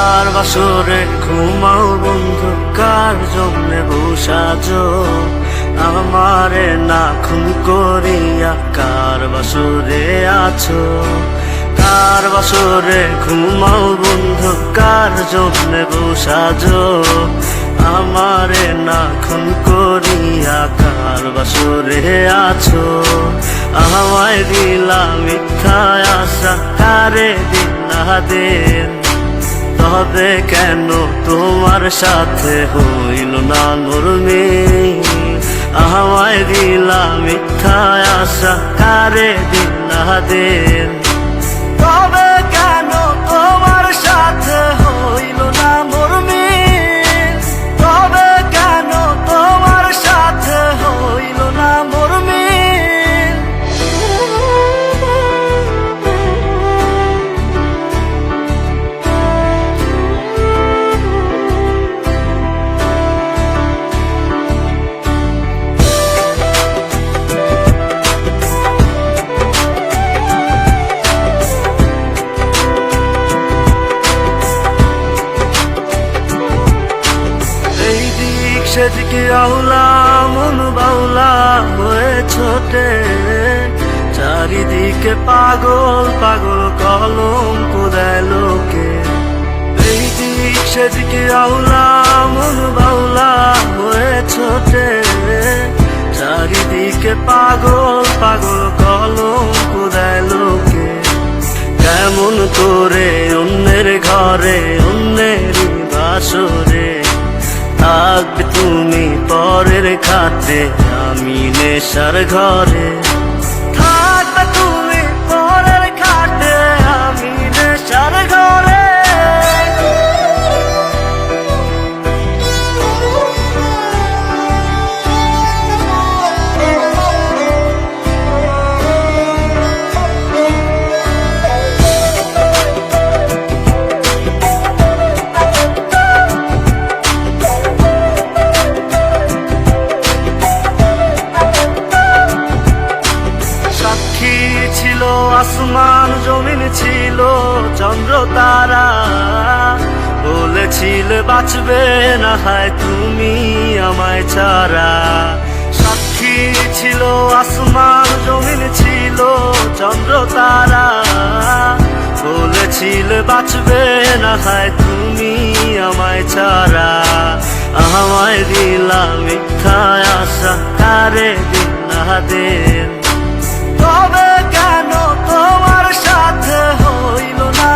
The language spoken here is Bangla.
কার বাসরে ঘুমাও বন্ধু, কার জন্যে বসাজো আমারে না খুন করিয়া, কার বাসরে আছো। কার বাসরে ঘুমাও বন্ধু, কার জন্যে বসাজো আমারে না খুন করিয়া, কার বাসরে আছো। আমায় দিলা মিথ্যা আশা, কারে দিলা দিন, তবে কেন তোমার সাথে হইল না নরমে। আমায় দিলা মিথ্যা আশা, কারে দিলা দিন, তবে কেন তোমার সাথে হইল না মরমে। তবে কেন তোমার সাথে হইল না মরমে। সেদিকে আউলা মন বাউলা হয়ে ছোটে, চারিদিকে পাগল পাগল কলঙ্ক দেয় লোকে। এই দিক সেদিকে আউলা মন বাউলা হয়ে ছোটে, চারিদিকে পাগল পাগল কলঙ্ক দেয় লোকে। কেমন করে অন্যের ঘরে অন্যেরই বাসরে থাকবে তুমি পরের খাটে, আমি নেশার ঘরে। থাকবে তুমি পরের খাটে, আমি নেশার ঘরে। ছিল আসমান জমিন ছিল চন্দ্র তারা, বলেছিলে বাঁচবে না হয় তুমি আমায় ছাড়া। সাক্ষী ছিল আসমান জমিন ছিল চন্দ্র তারা, বলেছিলে বাঁচবে না হয় তুমি আমায় ছাড়া। আমায় দিলা মিথ্যা আশা, কারে দিলা দিন, তবে কেন তোমার সাথে হইল না